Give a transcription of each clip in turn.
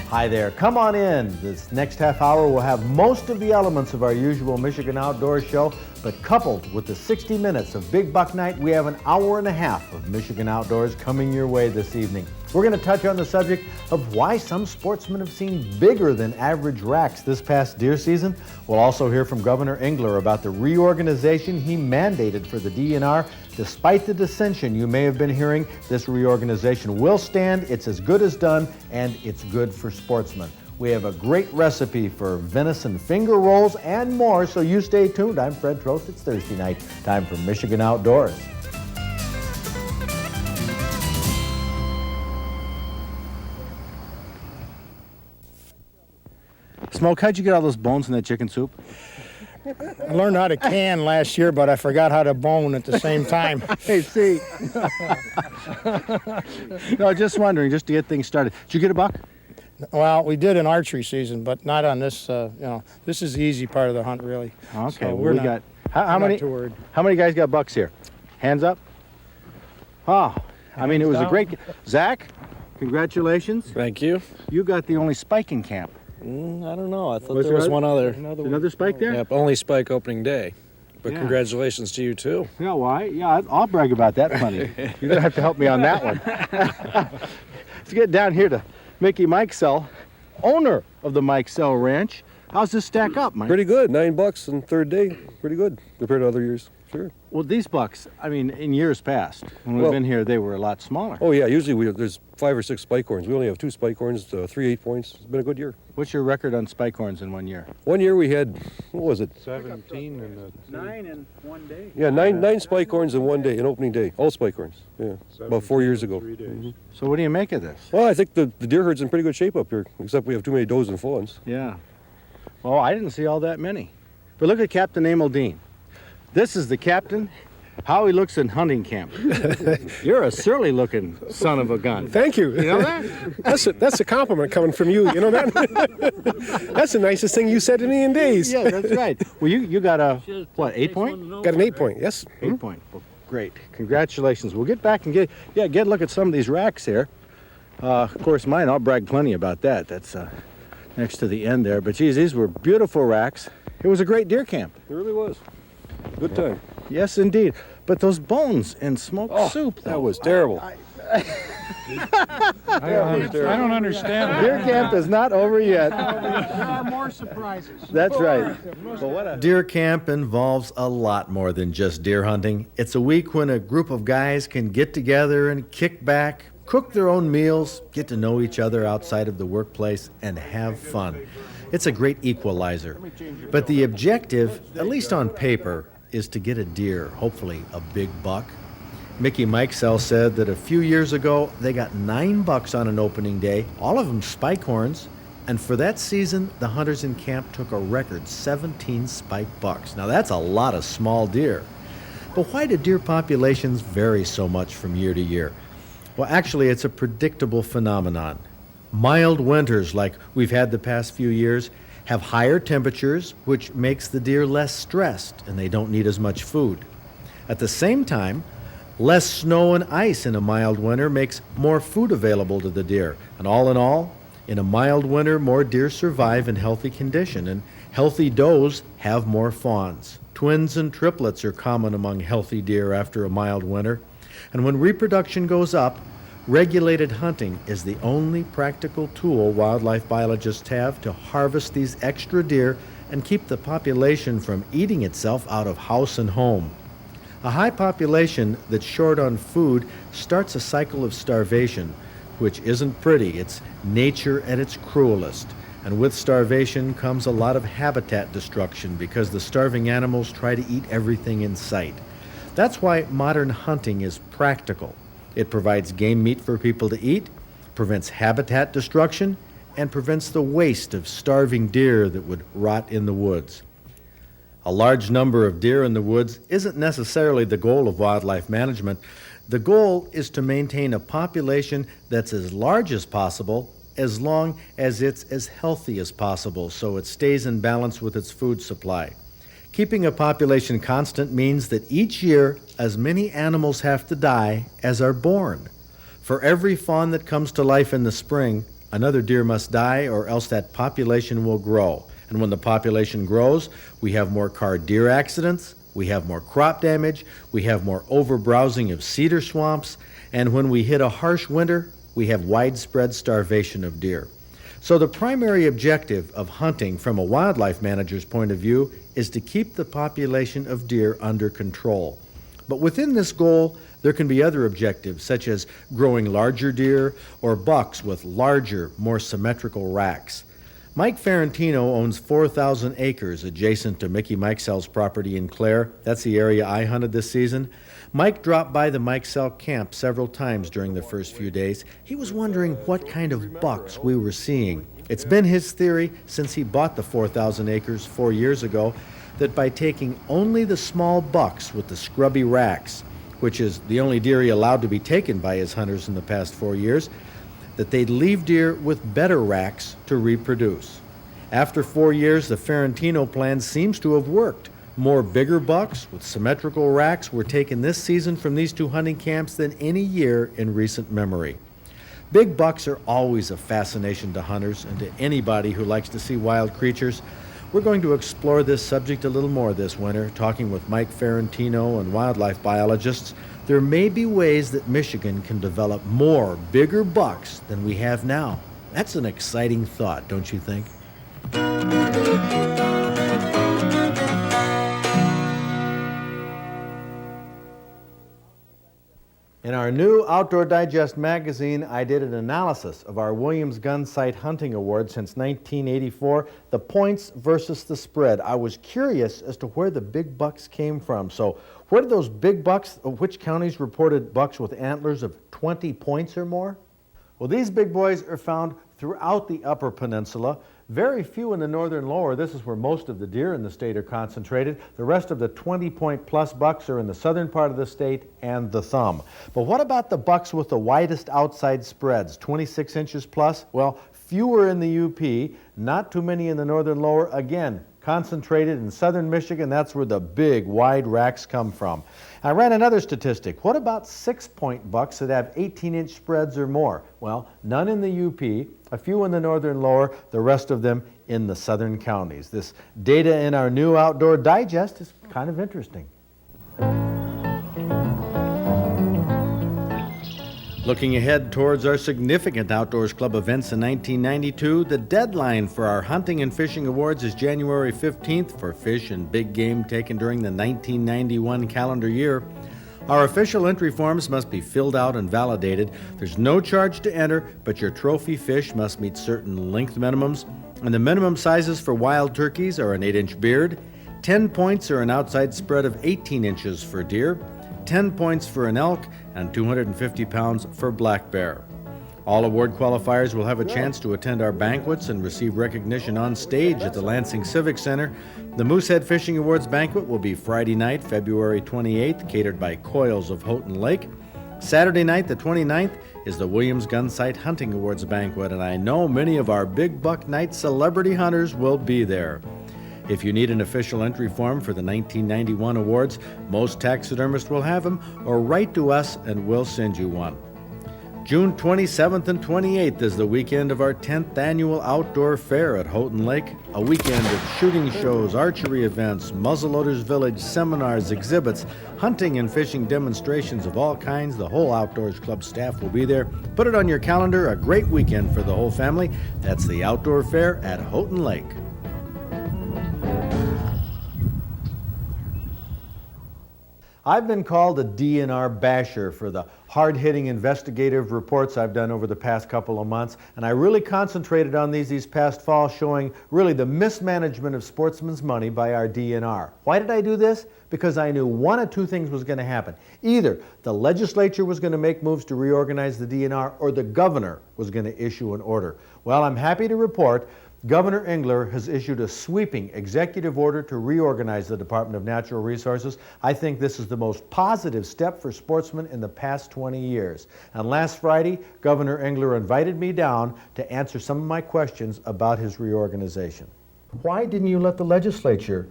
Hi there, come on in. This next half hour will have most of the elements of our usual Michigan Outdoors show, but coupled with the 60 minutes of Big Buck Night, we have an hour and a half of Michigan Outdoors coming your way this evening. We're going to touch on the subject of why some sportsmen have seen bigger than average racks this past deer season. We'll also hear from Governor Engler about the reorganization he mandated for the DNR. Despite the dissension you may have been hearing, this reorganization will stand. It's as good as done, and it's good for sportsmen. We have a great recipe for venison finger rolls and more, so you stay tuned. I'm Fred Trost. It's Thursday night. Time for Michigan Outdoors. Smoke, how'd you get all those bones in that chicken soup? I learned how to can last year, but I forgot how to bone at the same time. Hey, see. No, just wondering, just to get things started. Did you get a buck? Well, we did an archery season, but not on this. This is the easy part of the hunt, really. Okay, So well, we got how many? Too worried. How many guys got bucks here? Hands up. Oh, I mean, it was a great. Zach, congratulations. Thank you. You got the only spike in camp. I don't know. I thought Was there was there one other. Another spike there? Yep, only spike opening day. But Yeah. Congratulations to you too. Yeah, why? Yeah, I'll brag about that plenty. You're gonna have to help me on that one. Let's get down here to Mickey Mikesell, owner of the Mikesell Ranch. How's this stack up, Mike? Pretty good. $9 on third day. Pretty good compared to other years. Sure. Well, these bucks, I mean, in years past, when we've Well- been here, they were a lot smaller. Oh yeah. Usually there's 5 or 6 spike horns. We only have 2 spike horns, 3 8-points. It's been a good year. What's your record on spike horns in 1 year? One year we had, what was it? 17 and 9 in 1 day. Yeah, nine spike horns in 1 day, an opening day. All spike horns. Yeah. About 4 years ago. 3 days. Mhm. So what do you make of this? Well, I think the deer herd's in pretty good shape up here, except we have too many does and fawns. Yeah. Well, I didn't see all that many. But look at Captain Emil Dean. This is the captain. How he looks in hunting camp. You're a surly looking son of a gun. Thank you. You know that? That's a compliment coming from you. You know that? That's the nicest thing you said to me in days. Yeah, that's right. Well, you got a, what, 8 point? Got an 8-point, yes. 8 point. Well, great. Congratulations. We'll get back and get a look at some of these racks here. Of course, mine, I'll brag plenty about that. That's next to the end there. But geez, these were beautiful racks. It was a great deer camp. It really was. Good time. Yes, indeed. But those bones in smoked soup, That was terrible. I don't understand. Deer camp is not over yet. There are more surprises. That's right. Deer camp involves a lot more than just deer hunting. It's a week when a group of guys can get together and kick back, cook their own meals, get to know each other outside of the workplace, and have fun. It's a great equalizer. But the objective, at least on paper, is to get a deer, hopefully a big buck. Mickey Mikesell said that a few years ago, they got 9 bucks on an opening day, all of them spike horns, and for that season, the hunters in camp took a record 17 spike bucks. Now that's a lot of small deer. But why do deer populations vary so much from year to year? Well, actually, it's a predictable phenomenon. Mild winters, like we've had the past few years, have higher temperatures, which makes the deer less stressed, and they don't need as much food. At the same time, less snow and ice in a mild winter makes more food available to the deer. And all in all, in a mild winter, more deer survive in healthy condition, and healthy does have more fawns. Twins and triplets are common among healthy deer after a mild winter. And when reproduction goes up, regulated hunting is the only practical tool wildlife biologists have to harvest these extra deer and keep the population from eating itself out of house and home. A high population that's short on food starts a cycle of starvation, which isn't pretty. It's nature at its cruelest. And with starvation comes a lot of habitat destruction because the starving animals try to eat everything in sight. That's why modern hunting is practical. It provides game meat for people to eat, prevents habitat destruction, and prevents the waste of starving deer that would rot in the woods. A large number of deer in the woods isn't necessarily the goal of wildlife management. The goal is to maintain a population that's as large as possible, as long as it's as healthy as possible, so it stays in balance with its food supply. Keeping a population constant means that each year, as many animals have to die as are born. For every fawn that comes to life in the spring, Another deer must die or else that population will grow. And when the population grows, we have more car deer accidents, we have more crop damage, we have more overbrowsing of cedar swamps, and when we hit a harsh winter, we have widespread starvation of deer. So the primary objective of hunting from a wildlife manager's point of view is to keep the population of deer under control. But within this goal, there can be other objectives, such as growing larger deer or bucks with larger, more symmetrical racks. Mike Ferrantino owns 4,000 acres adjacent to Mickey Mikesell's property in Clare. That's the area I hunted this season. Mike dropped by the Mikesell camp several times during the first few days. He was wondering what kind of bucks we were seeing. It's been his theory since he bought the 4,000 acres 4 years ago that by taking only the small bucks with the scrubby racks, which is the only deer he allowed to be taken by his hunters in the past 4 years, that they'd leave deer with better racks to reproduce. After 4 years, the Ferrantino plan seems to have worked. More bigger bucks with symmetrical racks were taken this season from these two hunting camps than any year in recent memory. Big bucks are always a fascination to hunters and to anybody who likes to see wild creatures. We're going to explore this subject a little more this winter, talking with Mike Ferrantino and wildlife biologists. There may be ways that Michigan can develop more bigger bucks than we have now. That's an exciting thought, don't you think? In our new Outdoor Digest magazine, I did an analysis of our Williams Gun Sight Hunting Award since 1984, the points versus the spread. I was curious as to where the big bucks came from. So where did those big bucks, which counties reported bucks with antlers of 20 points or more? Well, these big boys are found throughout the Upper Peninsula. Very few in the northern lower. This is where most of the deer in the state are concentrated. The rest of the 20-point plus bucks are in the southern part of the state and the thumb. But what about the bucks with the widest outside spreads, 26 inches plus? Well, fewer in the UP, not too many in the northern lower. Again, concentrated in southern Michigan. That's where the big wide racks come from. I ran another statistic. What about 6-point bucks that have 18-inch spreads or more? Well, none in the UP, a few in the northern lower, the rest of them in the southern counties. This data in our new Outdoor Digest is kind of interesting. Looking ahead towards our significant Outdoors Club events in 1992, the deadline for our Hunting and Fishing Awards is January 15th for fish and big game taken during the 1991 calendar year. Our official entry forms must be filled out and validated. There's no charge to enter, but your trophy fish must meet certain length minimums. And the minimum sizes for wild turkeys are an 8-inch beard, 10 points or an outside spread of 18 inches for deer, 10 points for an elk, and 250 pounds for black bear. All award qualifiers will have a chance to attend our banquets and receive recognition on stage at the Lansing Civic Center. The Moosehead Fishing Awards banquet will be Friday night, February 28th, catered by Coils of Houghton Lake. Saturday night, the 29th, is the Williams Gun Sight Hunting Awards banquet, and I know many of our Big Buck Night celebrity hunters will be there. If you need an official entry form for the 1991 awards, most taxidermists will have them, or write to us and we'll send you one. June 27th and 28th is the weekend of our 10th annual Outdoor Fair at Houghton Lake, a weekend of shooting shows, archery events, muzzleloaders village, seminars, exhibits, hunting and fishing demonstrations of all kinds. The whole Outdoors Club staff will be there. Put it on your calendar, a great weekend for the whole family. That's the Outdoor Fair at Houghton Lake. I've been called a DNR basher for the hard-hitting investigative reports I've done over the past couple of months, and I really concentrated on these past fall, showing really the mismanagement of Sportsman's money by our DNR. Why did I do this? Because I knew one of two things was going to happen. Either the legislature was going to make moves to reorganize the DNR, or the governor was going to issue an order. Well, I'm happy to report Governor Engler has issued a sweeping executive order to reorganize the Department of Natural Resources. I think this is the most positive step for Sportsman in the past 20 years. And last Friday, Governor Engler invited me down to answer some of my questions about his reorganization. Why didn't you let the legislature,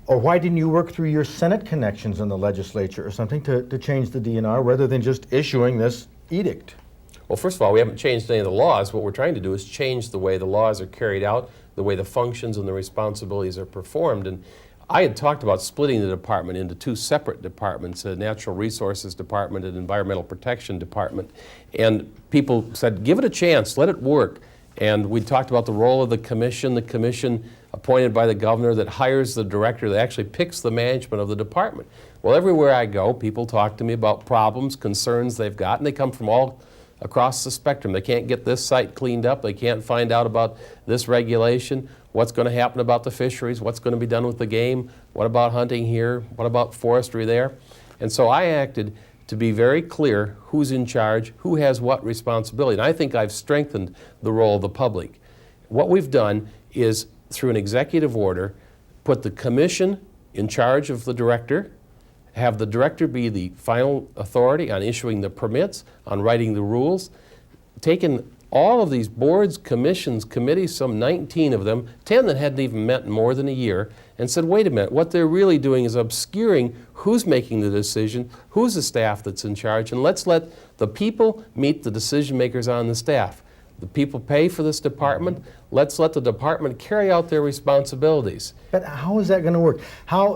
or why didn't you work through your Senate connections in the legislature or something to change the DNR rather than just issuing this edict? Well, first of all, we haven't changed any of the laws. What we're trying to do is change the way the laws are carried out, the way the functions and the responsibilities are performed. And I had talked about splitting the department into two separate departments, a Natural Resources Department and Environmental Protection Department. And people said, give it a chance, let it work. And we talked about the role of the commission appointed by the governor that hires the director that actually picks the management of the department. Well, everywhere I go, people talk to me about problems, concerns they've got, and they come from all across the spectrum. They can't get this site cleaned up, they can't find out about this regulation, what's going to happen about the fisheries, what's going to be done with the game, what about hunting here, what about forestry there. And so I acted to be very clear who's in charge, who has what responsibility. And I think I've strengthened the role of the public. What we've done is, through an executive order, put the commission in charge of the director, have the director be the final authority on issuing the permits, on writing the rules, taken all of these boards, commissions, committees, some 19 of them, 10 that hadn't even met in more than a year, and said, wait a minute, what they're really doing is obscuring who's making the decision, who's the staff that's in charge, and let's let the people meet the decision makers on the staff. The people pay for this department. Let's let the department carry out their responsibilities. But how is that going to work? How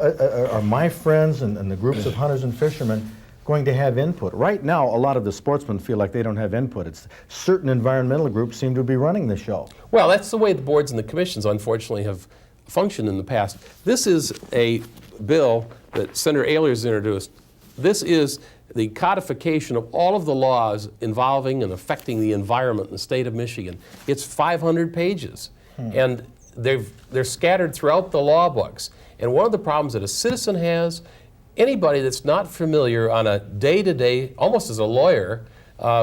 are my friends and the groups of hunters and fishermen going to have input? Right now, a lot of the sportsmen feel like they don't have input. It's certain environmental groups seem to be running the show. Well, that's the way the boards and the commissions, unfortunately, have functioned in the past. This is a bill that Senator Ehlers introduced. This is the codification of all of the laws involving and affecting the environment in the state of Michigan. It's 500 pages, and they're scattered throughout the law books. And one of the problems that a citizen has, anybody that's not familiar on a day-to-day, almost as a lawyer,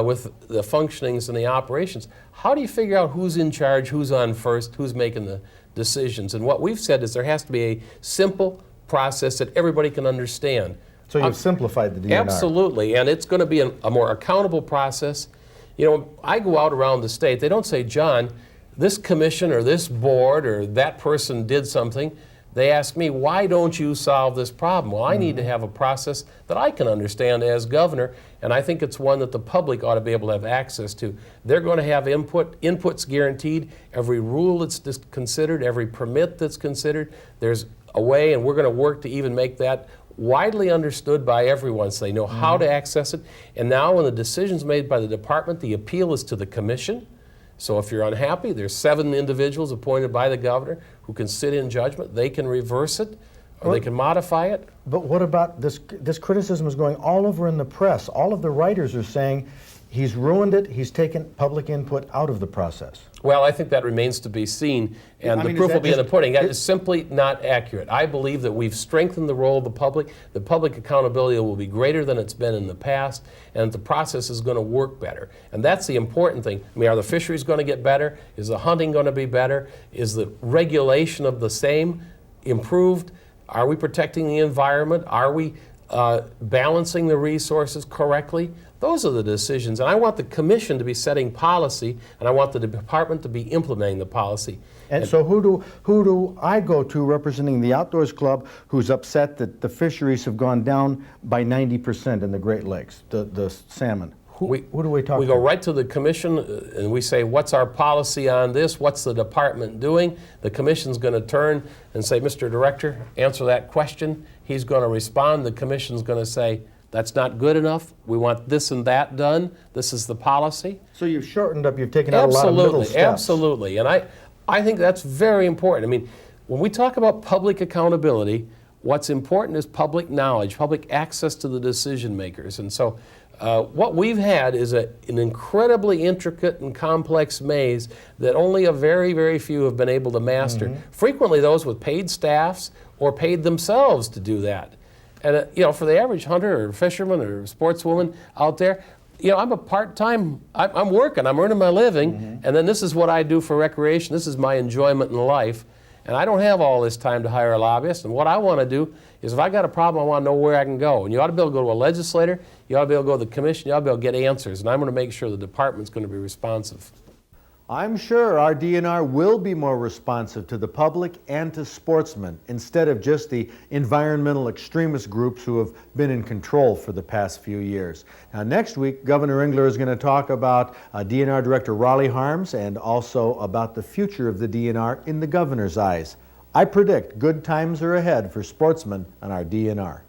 with the functionings and the operations, how do you figure out who's in charge, who's on first, who's making the decisions? And what we've said is there has to be a simple process that everybody can understand. So you've simplified the DNR. Absolutely, and it's going to be a more accountable process. You know, I go out around the state, they don't say, John, this commission or this board or that person did something. They ask me, why don't you solve this problem? Well, I need to have a process that I can understand as governor, and I think it's one that the public ought to be able to have access to. They're going to have input's guaranteed, every rule that's considered, every permit that's considered. There's a way, and we're going to work to even make that widely understood by everyone so they know how to access it. And now when the decision's made by the department, the appeal is to the commission. So if you're unhappy, there's 7 individuals appointed by the governor who can sit in judgment. They can reverse it or they can modify it. But what about this? This criticism is going all over in the press. All of the writers are saying he's ruined it. He's taken public input out of the process. Well, I think that remains to be seen, and the mean, proof is will that be in the just- pudding. That is simply not accurate. I believe that we've strengthened the role of the public. The public accountability will be greater than it's been in the past, and the process is going to work better. And that's the important thing. I mean, are the fisheries going to get better? Is the hunting going to be better? Is the regulation of the same improved? Are we protecting the environment? Are we balancing the resources correctly? Those are the decisions, and I want the commission to be setting policy, and I want the department to be implementing the policy. And so who do I go to representing the Outdoors Club who's upset that the fisheries have gone down by 90% in the Great Lakes, the salmon? Who do we talk to? We go right to the commission and we say, what's our policy on this? What's the department doing? The commission's going to turn and say, Mr. Director, answer that question. He's going to respond. The commission's going to say, that's not good enough. We want this and that done. This is the policy. So you've shortened up, you've taken out a lot of middle steps. Absolutely. And I think that's very important. I mean, when we talk about public accountability, what's important is public knowledge, public access to the decision makers. And so what we've had is an incredibly intricate and complex maze that only a very, very few have been able to master. Frequently those with paid staffs or paid themselves to do that. And you know, for the average hunter or fisherman or sportswoman out there, you know, I'm a part-time, I'm working, I'm earning my living, and then this is what I do for recreation. This is my enjoyment in life. And I don't have all this time to hire a lobbyist. And what I want to do is, if I got a problem, I want to know where I can go. And you ought to be able to go to a legislator, you ought to be able to go to the commission, you ought to be able to get answers. And I'm going to make sure the department's going to be responsive. I'm sure our DNR will be more responsive to the public and to sportsmen instead of just the environmental extremist groups who have been in control for the past few years. Now, next week, Governor Engler is going to talk about DNR Director Raleigh Harms and also about the future of the DNR in the governor's eyes. I predict good times are ahead for sportsmen on our DNR.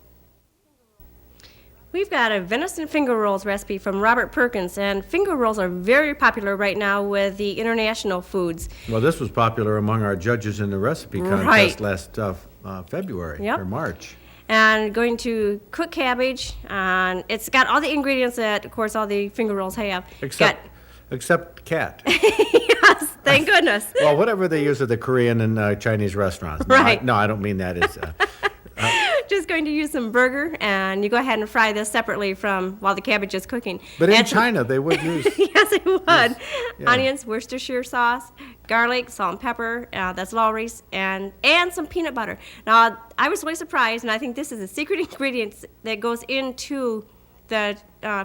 We've got a venison finger rolls recipe from Robert Perkins, and finger rolls are very popular right now with the international foods. Well, this was popular among our judges in the recipe contest last February Yep. or March. And going to cook cabbage, and it's got all the ingredients that, of course, all the finger rolls have. Except cat. Yes, thank goodness. Well, whatever they use at the Korean and Chinese restaurants. No, Right. I don't mean that. It's, Just going to use some burger, and you go ahead and fry this separately from while the cabbage is cooking. but in Add some- China, they would use. Yes, it would. Yeah. Onions, Worcestershire sauce, garlic, salt and pepper, that's Lawry's, and some peanut butter. Now, I was really surprised, and I think this is a secret ingredient that goes into the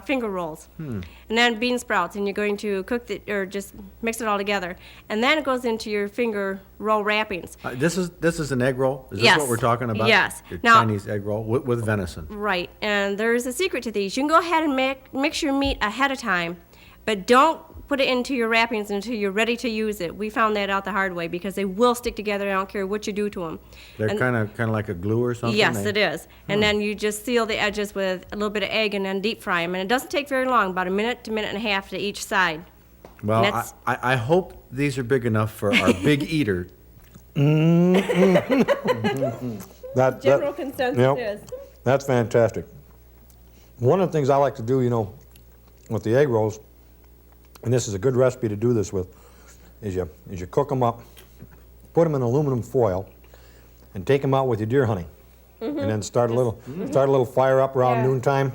finger rolls. And then bean sprouts, and you're going to cook it, or just mix it all together. And then it goes into your finger roll wrappings. This is an egg roll? Is this Yes. what we're talking about? Yes. Your Now- Chinese egg roll with venison. Right, and there's a secret to these. You can go ahead and mix your meat ahead of time, but don't put it into your wrappings until you're ready to use it. We found that out the hard way because they will stick together. I don't care what you do to them. They're kind of like a glue or something? Yes, it is. And then you just seal the edges with a little bit of egg and then deep fry them. And it doesn't take very long, about a minute to minute and a half to each side. Well, That's- I hope these are big enough for our big eater. General consensus yep. is. That's fantastic. One of the things I like to do, with the egg rolls, and this is a good recipe to do this with, is you cook them up, put them in aluminum foil, and take them out with your deer honey, and then start a little fire up around Yeah. noontime.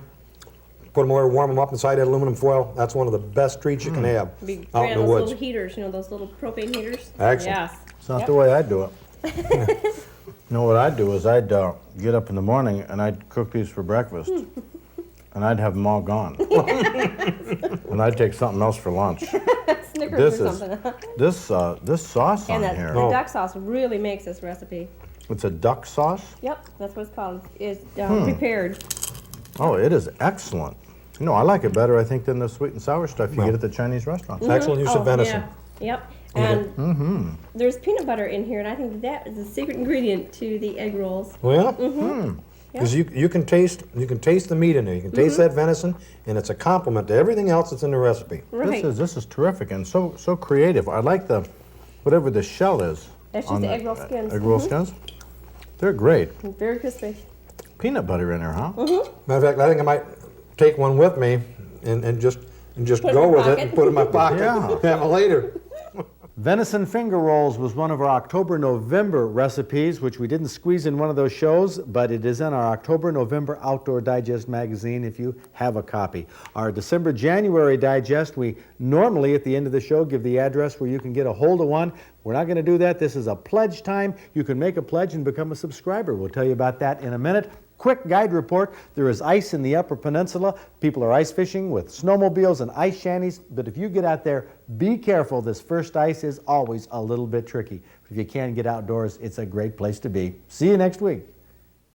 Put them over, warm them up inside that aluminum foil. That's one of the best treats you can have Be out great in on the those woods. little heaters, those little propane heaters. Excellent. Yes. It's not the way I do it. You know what I'd do is I'd get up in the morning and I'd cook these for breakfast. And I'd have them all gone. And I'd take something else for lunch. Snickers This or is something. this sauce on And here. the duck sauce really makes this recipe. It's a duck sauce. Yep, that's what it's called. It's prepared. Oh, it is excellent. You know, I like it better, I think, than the sweet and sour stuff you get at the Chinese restaurants. Excellent use of venison. Yeah. Yep. And there's peanut butter in here, and I think that is a secret ingredient to the egg rolls. Well, yeah. Because you can taste the meat in there. You can taste that venison, and it's a compliment to everything else that's in the recipe. Right. This is terrific and so creative. I like the whatever the shell is. That's just on the egg roll skins. Egg roll skins. They're great. Very crispy. Peanut butter in there, huh? Matter of fact, I think I might take one with me and just Put it go in your with it pocket. and put it in my pocket. Yeah. Have it later. Venison finger rolls was one of our October-November recipes, which we didn't squeeze in one of those shows, but it is in our October-November Outdoor Digest magazine if you have a copy. Our December-January Digest, we normally at the end of the show give the address where you can get a hold of one. We're not going to do that. This is a pledge time. You can make a pledge and become a subscriber. We'll tell you about that in a minute. Quick guide report. There is ice in the Upper Peninsula. People are ice fishing with snowmobiles and ice shanties. But if you get out there, be careful. This first ice is always a little bit tricky. If you can get outdoors, it's a great place to be. See you next week.